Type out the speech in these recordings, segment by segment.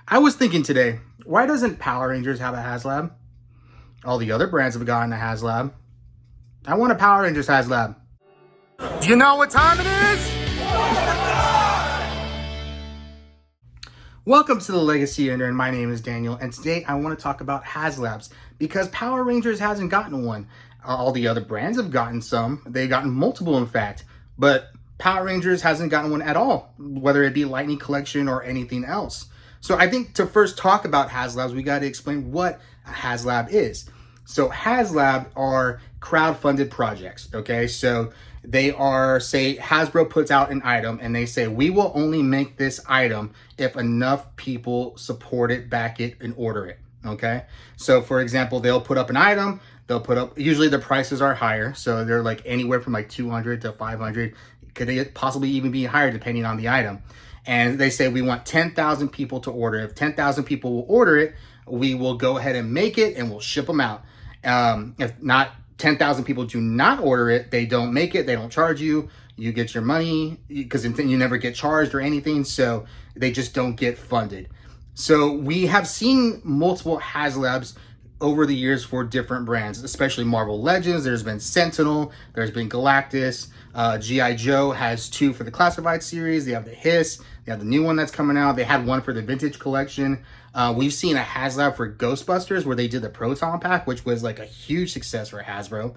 I was thinking today, why doesn't Power Rangers have a HasLab? All the other brands have gotten a HasLab. I want a Power Rangers HasLab. Do you know what time it is? Welcome to the Legacy Ender, and my name is Daniel, and today I want to talk about HasLabs because Power Rangers hasn't gotten one. All the other brands have gotten some. They've gotten multiple, in fact, but Power Rangers hasn't gotten one at all, whether it be Lightning Collection or anything else. So I think to first talk about HasLabs, we got to explain what a HasLab is. So HasLab are crowd-funded projects, okay? So they are, say, Hasbro puts out an item and they say, we will only make this item if enough people support it, back it, and order it, okay? So for example, they'll put up an item, they'll put up, usually the prices are higher, so they're like anywhere from like 200 to 500, could possibly even be higher depending on the item. And they say we want 10,000 people to order. If 10,000 people will order it, we will go ahead and make it and we'll ship them out. If not, 10,000 people do not order it, they don't make it, they don't charge you, you get your money because you never get charged or anything, so they just don't get funded. So we have seen multiple HasLabs over the years for different brands, especially Marvel Legends. There's been Sentinel, there's been Galactus, G.I. Joe has two for the Classified series, they have the Hiss, they have the new one that's coming out, they had one for the Vintage Collection. We've seen a HasLab for Ghostbusters where they did the Proton Pack, which was like a huge success for Hasbro.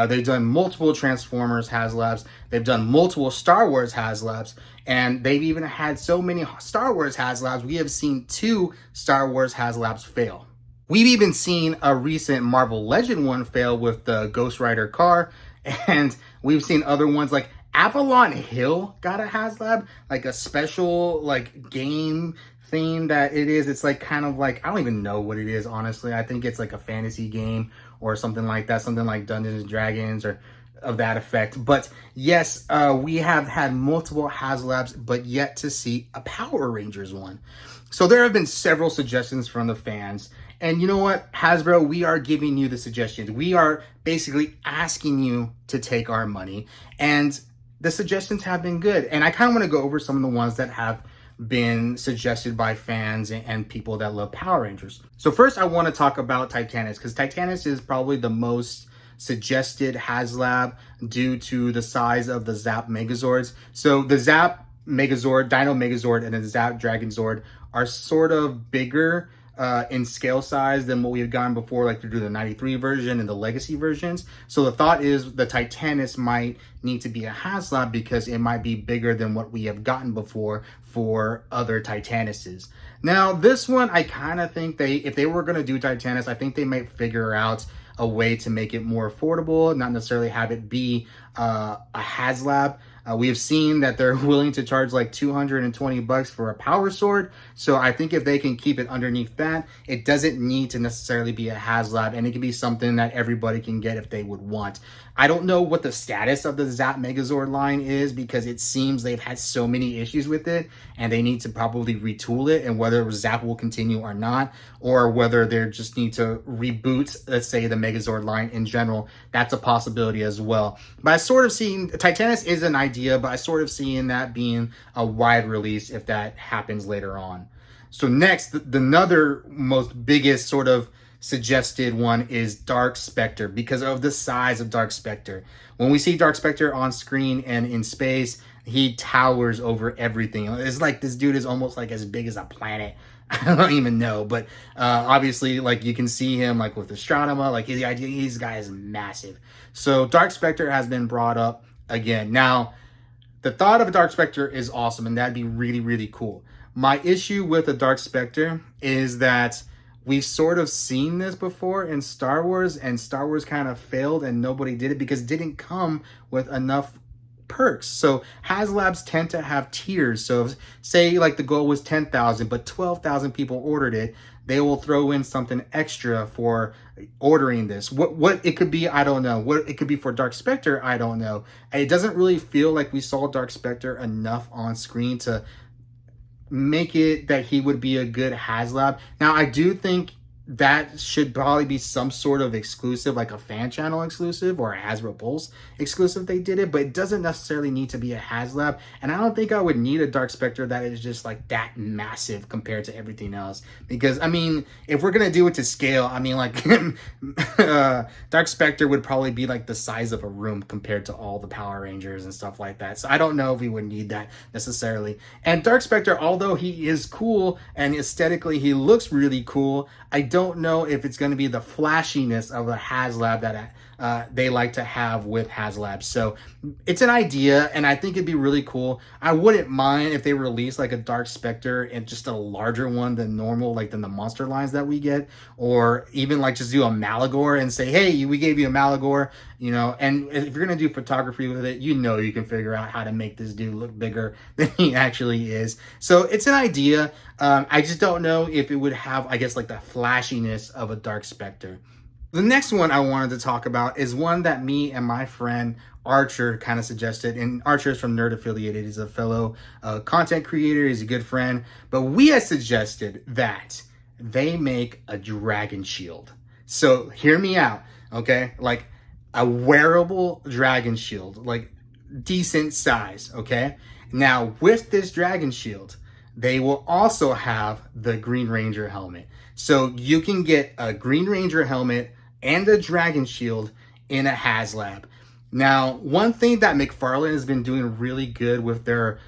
They've done multiple Transformers HasLabs, they've done multiple Star Wars HasLabs, and they've even had so many Star Wars HasLabs, we have seen 2 Star Wars HasLabs fail. We've even seen a recent Marvel Legend one fail with the Ghost Rider car, and we've seen other ones like Avalon Hill got a HasLab, like a special like game theme that it is. It's like kind of like, I don't even know what it is, honestly. I think it's like a fantasy game or something like that, something like Dungeons and Dragons or of that effect. But yes, we have had multiple HasLabs, but yet to see a Power Rangers one. So there have been several suggestions from the fans. And you know what, Hasbro, we are giving you the suggestions. We are basically asking you to take our money. And the suggestions have been good. And I kind of want to go over some of the ones that have been suggested by fans and people that love Power Rangers. So first I want to talk about Titanus, because Titanus is probably the most suggested HasLab due to the size of the Zap Megazords. So the Zap Megazord, Dino Megazord, and the Zap Dragon Zord are sort of bigger in scale size than what we have gotten before, like through the 93 version and the legacy versions. So the thought is the Titanus might need to be a HasLab because it might be bigger than what we have gotten before for other Titanuses. Now this one, I kind of think if they were going to do Titanus, I think they might figure out a way to make it more affordable, not necessarily have it be a HasLab. We have seen that they're willing to charge like $220 for a power sword. So I think if they can keep it underneath that, it doesn't need to necessarily be a HasLab, and it can be something that everybody can get if they would want. I don't know what the status of the Zap Megazord line is because it seems they've had so many issues with it and they need to probably retool it, and whether Zap will continue or not, or whether they just need to reboot, let's say, the Megazord line in general. That's a possibility as well. But I sort of seen Titanus is an idea, but I sort of seeing that being a wide release if that happens later on. So next, the another most biggest sort of suggested one is Dark Specter because of the size of Dark Specter. When we see Dark Specter on screen and in space, he towers over everything. It's like this dude is almost like as big as a planet. I don't even know, but obviously, like you can see him like with the Stratoma, like his guy is massive. So Dark Specter has been brought up again. Now, the thought of a Dark Specter is awesome, and that'd be really, really cool. My issue with the Dark Specter is that we've sort of seen this before in Star Wars, and Star Wars kind of failed and nobody did it because it didn't come with enough perks. So HasLabs tend to have tiers. So say like the goal was 10,000, but 12,000 people ordered it, they will throw in something extra for ordering this. What it could be, I don't know. What it could be for Dark Specter, I don't know. It doesn't really feel like we saw Dark Specter enough on screen to make it that he would be a good HasLab. Now, I do think that should probably be some sort of exclusive, like a fan channel exclusive or a Hasbro Pulse exclusive. They did it, but it doesn't necessarily need to be a HasLab. And I don't think I would need a Dark Specter that is just like that massive compared to everything else. Because I mean, if we're gonna do it to scale, I mean, like Dark Specter would probably be like the size of a room compared to all the Power Rangers and stuff like that. So I don't know if we would need that necessarily. And Dark Specter, although he is cool and aesthetically he looks really cool, I don't know if it's going to be the flashiness of a HasLab that they like to have with HasLab. So it's an idea, and I think it'd be really cool. I wouldn't mind if they release like a Dark Specter and just a larger one than normal, like than the monster lines that we get, or even like just do a Malagor and say, hey, we gave you a Malagor, you know. And if you're going to do photography with it, you know you can figure out how to make this dude look bigger than he actually is. So it's an idea. I just don't know if it would have, I guess, like the flashiness of a Dark Specter. The next one I wanted to talk about is one that me and my friend Archer kind of suggested. And Archer is from Nerd Affiliated. He's a fellow content creator. He's a good friend. But we had suggested that they make a dragon shield. So hear me out, okay? Like a wearable dragon shield, like decent size, okay? Now with this dragon shield, they will also have the Green Ranger helmet. So you can get a Green Ranger helmet and a dragon shield in a HasLab. Now, one thing that McFarlane has been doing really good with their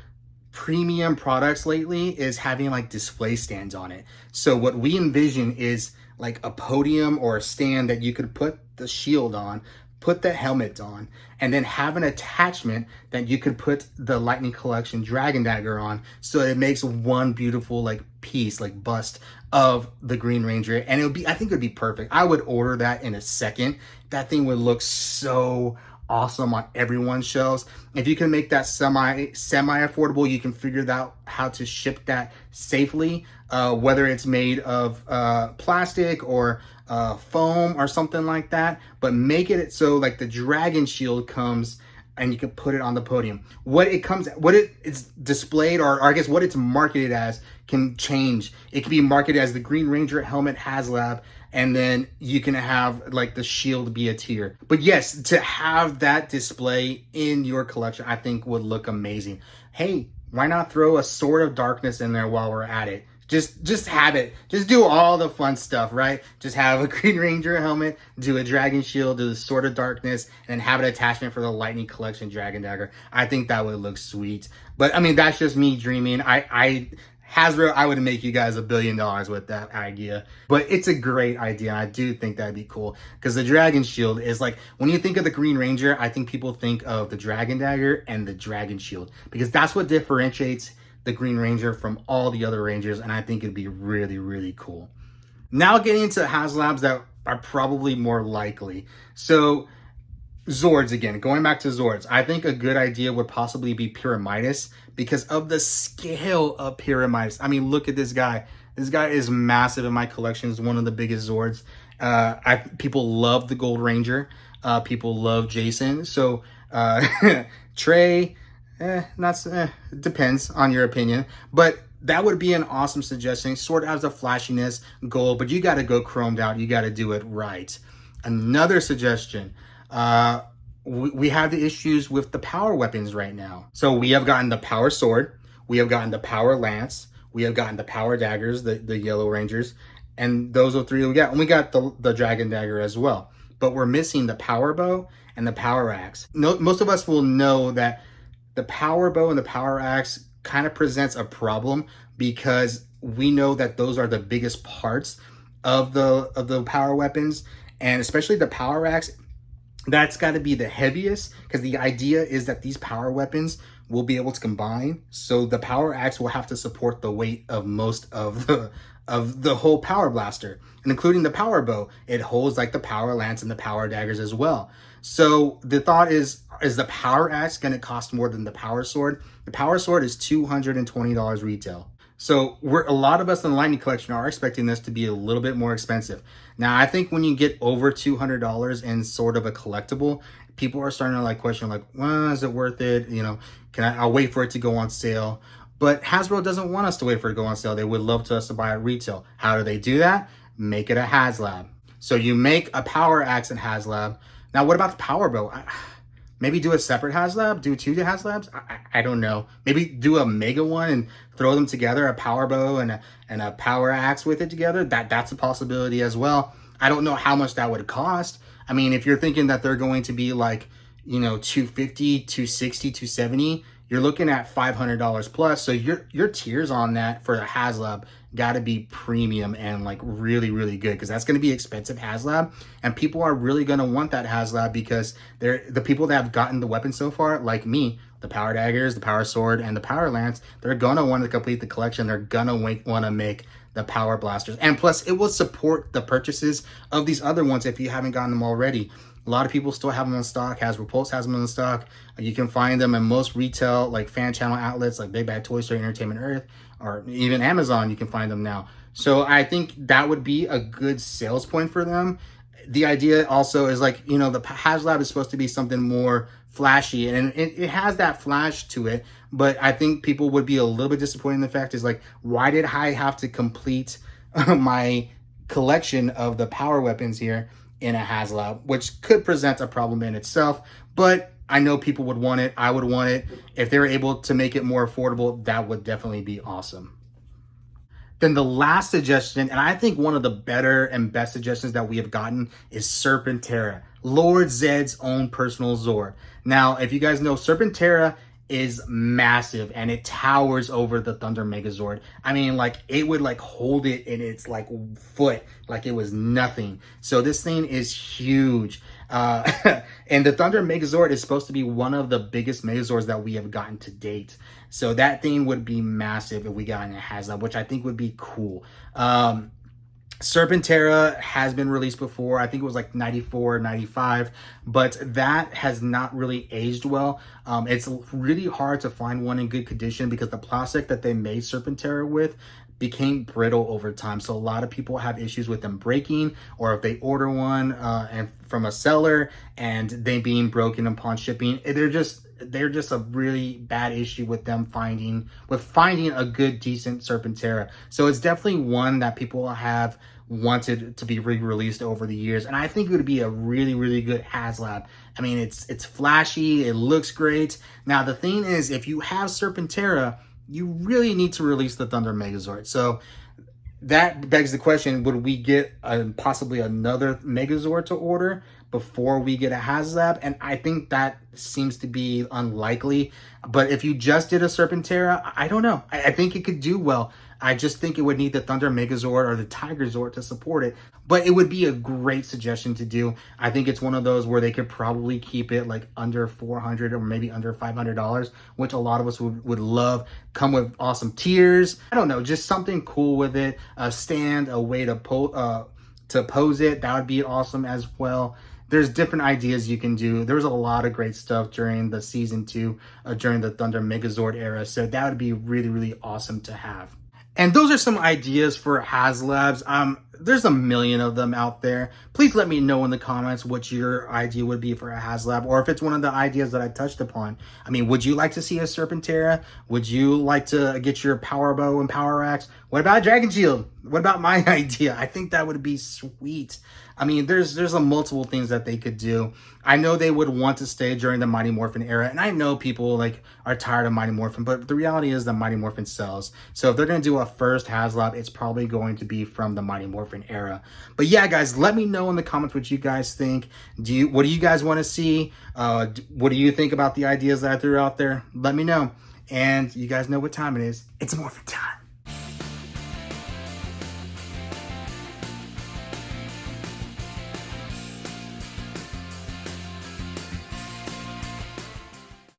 premium products lately is having like display stands on it. So what we envision is like a podium or a stand that you could put the shield on, put the helmet on, and then have an attachment that you could put the Lightning Collection Dragon Dagger on, so it makes one beautiful like piece, like bust of the Green Ranger. And it would be, I think it would be perfect. I would order that in a second. That thing would look so awesome on everyone's shelves. If you can make that semi affordable, you can figure out how to ship that safely, whether it's made of plastic or foam or something like that, but make it so like the dragon shield comes and you can put it on the podium. What it's displayed, or I guess what it's marketed as, can change. It can be marketed as the Green Ranger helmet HasLab, and then you can have like the shield be a tier. But yes, to have that display in your collection, I think would look amazing. Hey, why not throw a Sword of Darkness in there while we're at it? Just have it. Just do all the fun stuff, right? Just have a Green Ranger helmet, do a Dragon Shield, do the Sword of Darkness, and have an attachment for the Lightning Collection Dragon Dagger. I think that would look sweet. But I mean, that's just me dreaming. Hasbro, I would make you guys $1 billion with that idea. But it's a great idea. I do think that'd be cool, because the Dragon Shield is like, when you think of the Green Ranger, I think people think of the Dragon Dagger and the Dragon Shield, because that's what differentiates the Green Ranger from all the other Rangers, and I think it'd be really, really cool. Now getting into HasLabs that are probably more likely. So Zords again, going back to Zords, I think a good idea would possibly be Pyramidas, because of the scale of Pyramidas. I mean, look at this guy. This guy is massive in my collection. It's one of the biggest Zords. People love the Gold Ranger. People love Jason. So Trey, depends on your opinion, but that would be an awesome suggestion. Sort of has a flashiness gold, but you got to go chromed out. You got to do it right. Another suggestion, we have the issues with the power weapons right now. So we have gotten the power sword, we have gotten the power lance, we have gotten the power daggers, the yellow Rangers, and those are three we got. And we got the dragon dagger as well, but we're missing the power bow and the power axe. No, most of us will know that the power bow and the power axe kind of presents a problem, because we know that those are the biggest parts of the power weapons, and especially the power axe. That's got to be the heaviest, because the idea is that these power weapons will be able to combine. So the power axe will have to support the weight of most of the whole power blaster, and including the power bow. It holds like the power lance and the power daggers as well. So the thought is the power axe going to cost more than the power sword? The power sword is $220 retail. So a lot of us in the Lightning Collection are expecting this to be a little bit more expensive. Now, I think when you get over $200 in sort of a collectible, people are starting to like question, like, well, is it worth it? You know, I'll wait for it to go on sale. But Hasbro doesn't want us to wait for it to go on sale. They would love us to buy at retail. How do they do that? make it a HasLab. So you make a power axe in HasLab. Now, what about the power bow? Maybe do a separate HasLab, do two HasLabs. I don't know. Maybe do a mega one and throw them together, a power bow and a power axe with it together. That's a possibility as well. I don't know how much that would cost. I mean, if you're thinking that they're going to be like, you know, 250, 260, 270, you're looking at $500 plus. So your tiers on that for a HasLab got to be premium and like really, really good, because that's going to be expensive HasLab, and people are really going to want that HasLab because they're the people that have gotten the weapon so far, like me, the power daggers, the power sword, and the power lance. They're going to want to complete the collection. They're going to want to make the power blasters, and plus it will support the purchases of these other ones if you haven't gotten them already. A lot of people still have them in stock. Hasbro Pulse has them in stock. You can find them in most retail, like fan channel outlets, like Big Bad Toy Store, Entertainment Earth, or even Amazon. You can find them now. So I think that would be a good sales point for them. The idea also is like, you know, the HasLab is supposed to be something more flashy, and it has that flash to it. But I think people would be a little bit disappointed in the fact is like, why did I have to complete my collection of the power weapons here in a HasLab, which could present a problem in itself, but I know people would want it. I would want it. If they were able to make it more affordable, that would definitely be awesome. Then the last suggestion, and I think one of the better and best suggestions that we have gotten, is Serpenterra, Lord Zedd's own personal Zord. Now, if you guys know, Serpenterra is massive and it towers over the Thunder Megazord. I mean, like, it would like hold it in its like foot like it was nothing. So this thing is huge. And the Thunder Megazord is supposed to be one of the biggest Megazords that we have gotten to date. So that thing would be massive if we got in a HasLab, which I think would be cool. Serpenterra has been released before. I think it was like 94, 95, but that has not really aged well. It's really hard to find one in good condition because the plastic that they made Serpenterra with became brittle over time. So a lot of people have issues with them breaking, or if they order one and from a seller and they being broken upon shipping, they're just a really bad issue with them finding a good, decent Serpenterra. So it's definitely one that people have wanted to be re-released over the years, and I think it would be a really, really good HasLab. I mean, it's flashy, it looks great. Now the thing is, if you have Serpenterra, you really need to release the Thunder Megazord. So that begs the question, would we get possibly another Megazord to order before we get a HasLab? And I think that seems to be unlikely. But if you just did a Serpenterra, I don't know. I think it could do well. I just think it would need the Thunder Megazord or the Tiger Zord to support it. But it would be a great suggestion to do. I think it's one of those where they could probably keep it like under $400 or maybe under $500, which a lot of us would love. Come with awesome tiers. I don't know, just something cool with it. A stand, a way to pose it. That would be awesome as well. There's different ideas you can do. There was a lot of great stuff during the season 2, during the Thunder Megazord era. So that would be really, really awesome to have. And those are some ideas for HasLabs. There's a million of them out there. Please let me know in the comments what your idea would be for a HasLab, or if it's one of the ideas that I touched upon. I mean, would you like to see a Serpenterra? Would you like to get your power bow and power axe? What about Dragon Shield? What about my idea? I think that would be sweet. I mean, there's a multiple things that they could do. I know they would want to stay during the Mighty Morphin era, and I know people like are tired of Mighty Morphin, but the reality is that Mighty Morphin sells. So if they're going to do a first HasLab, it's probably going to be from the Mighty Morphin era. But yeah, guys, let me know in the comments what you guys think. What do you guys want to see? What do you think about the ideas that I threw out there? Let me know. And you guys know what time it is. It's Morphin time.